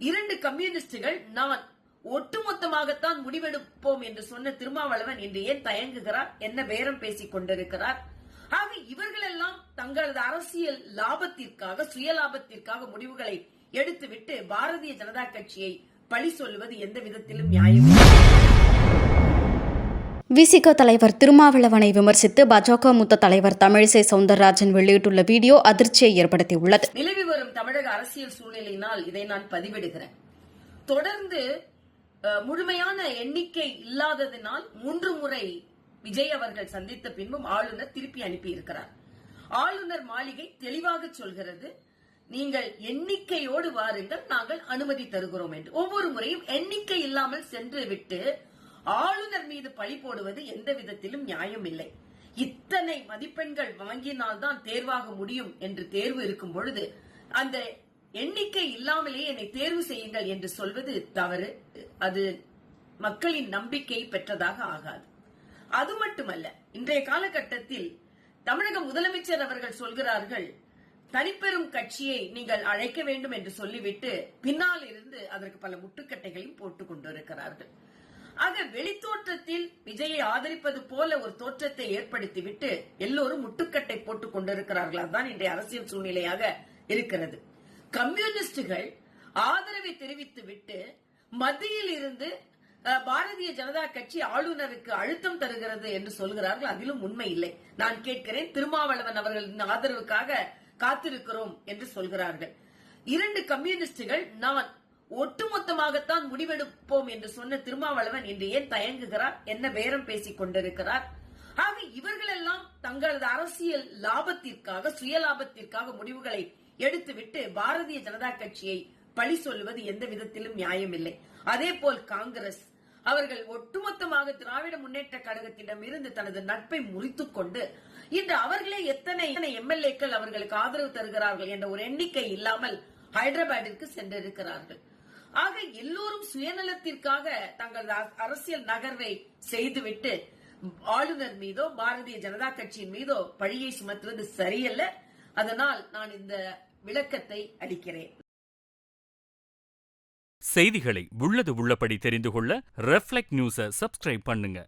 2 கம்யூனிஸ்டுகள் நான் ஒட்டுமொத்தமாகத்தான் முடிவெடுப்போம் என்று சொன்ன திருமாவளவன் இன்று ஏன் தயங்குகிறார்? என்ன பேரம் பேசிக் கொண்டிருக்கிறார்? ஆக இவர்கள் எல்லாம் தங்களது அரசியல் லாபத்திற்காக, சுயலாபத்திற்காக முடிவுகளை எடுத்துவிட்டு பாரதிய ஜனதா கட்சியை பழி சொல்வது எந்த விதத்திலும் நியாயம். விசிக தலைவர் திருமாவளவனை விமர்சித்து பாஜக மூத்த தலைவர் தமிழிசை சவுந்தரராஜன் வெளியிட்டுள்ள வீடியோ அதிர்ச்சியை ஏற்படுத்தியுள்ளது. நிலவி வரும் தமிழக அரசியல் சூழ்நிலையினால் இதை நான் பதிவிடுகிறேன். தொடர்ந்து முழுமையான எண்ணிக்கை இல்லாததினால் 3 முறை விஜய் அவர்கள் சந்தித்த பின்பும் ஆளுநர் திருப்பி அனுப்பியிருக்கிறார். ஆளுநர் மாளிகை தெளிவாக சொல்கிறது, நீங்கள் எண்ணிக்கையோடு வாருங்கள், நாங்கள் அனுமதி தருகிறோம் என்று. ஒவ்வொரு முறையும் எண்ணிக்கை இல்லாமல் சென்று விட்டு ஆளுநர் மீது பழி போடுவது எந்த விதத்திலும் நியாயம் இல்லை. இத்தனை மதிப்பெண்கள் வாங்கினால்தான் தேர்வாக முடியும் என்று தேர்வு இருக்கும் பொழுது அந்த எண்ணிக்கை இல்லாமலேயே என்னை தேர்வு செய்யுங்கள் என்று சொல்வது தவறு. அது மக்களின் நம்பிக்கை பெற்றதாக ஆகாது. அது மட்டுமல்ல, இன்றைய காலகட்டத்தில் தமிழக முதலமைச்சர் அவர்கள் சொல்கிறார்கள், தனிப்பெரும் கட்சியை நீங்கள் அழைக்க வேண்டும் என்று சொல்லிவிட்டு பின்னால் இருந்து அதற்கு பல முட்டுக்கட்டைகளையும் போட்டுக் கொண்டிருக்கிறார்கள். ஆக வெளித்தோற்றத்தில் விஜயை ஆதரிப்பது போல ஒரு தோற்றத்தை ஏற்படுத்திவிட்டு எல்லோரும் முட்டுக்கட்டை போட்டுக் கொண்டிருக்கிறார்கள். அதுதான் இன்றைய அரசியல் சூழ்நிலையாக இருக்கிறது. கம்யூனிஸ்டுகள் ஆதரவை தெரிவித்துவிட்டு மத்தியில் இருந்து பாரதிய ஜனதா கட்சி ஆளுநருக்கு அழுத்தம் தருகிறது என்று சொல்கிறார்கள். அதிலும் உண்மை இல்லை. நான் கேட்கிறேன், திருமாவளவன் அவர்களின் ஆதரவுக்காக காத்திருக்கிறோம் என்று சொல்கிறார்கள். 2 கம்யூனிஸ்டுகள் நான் ஒட்டுமொத்தமாகத்தான் முடிவெடுப்போம் என்று சொன்ன திருமாவளவன் இன்று ஏன் தயங்குகிறார்? என்ன பேரம் பேசிக் கொண்டிருக்கிறார்? ஆக இவர்கள் எல்லாம் தங்களது அரசியல் லாபத்திற்காக, சுயலாபத்திற்காக முடிவுகளை எடுத்துவிட்டு பாரதிய ஜனதா கட்சியை பழி சொல்வது எந்த விதத்திலும் நியாயம் இல்லை. அதே போல் காங்கிரஸ் அவர்கள் ஒட்டுமொத்தமாக திராவிட முன்னேற்ற கழகத்திடம் இருந்து தனது நட்பை முறித்துக் கொண்டு இன்று அவர்களே எத்தனை எம்எல்ஏக்கள் அவர்களுக்கு ஆதரவு தருகிறார்கள் என்ற ஒரு எண்ணிக்கை இல்லாமல் ஹைதராபாத்திற்கு சென்றிருக்கிறார்கள். ஆக எல்லோரும் சுயநலத்திற்காக தங்களது அரசியல் நகர்வை செய்துவிட்டு ஆளுநர் மீதோ பாரதிய ஜனதா கட்சியின் மீதோ பழியை சுமத்துவது சரியல்ல. அதனால் நான் இந்த விளக்கத்தை அளிக்கிறேன். செய்திகளை உள்ளது உள்ளபடி தெரிந்து கொள்ள ரெஃப்ளெக்ட் நியூஸை சப்ஸ்கிரைப் பண்ணுங்க.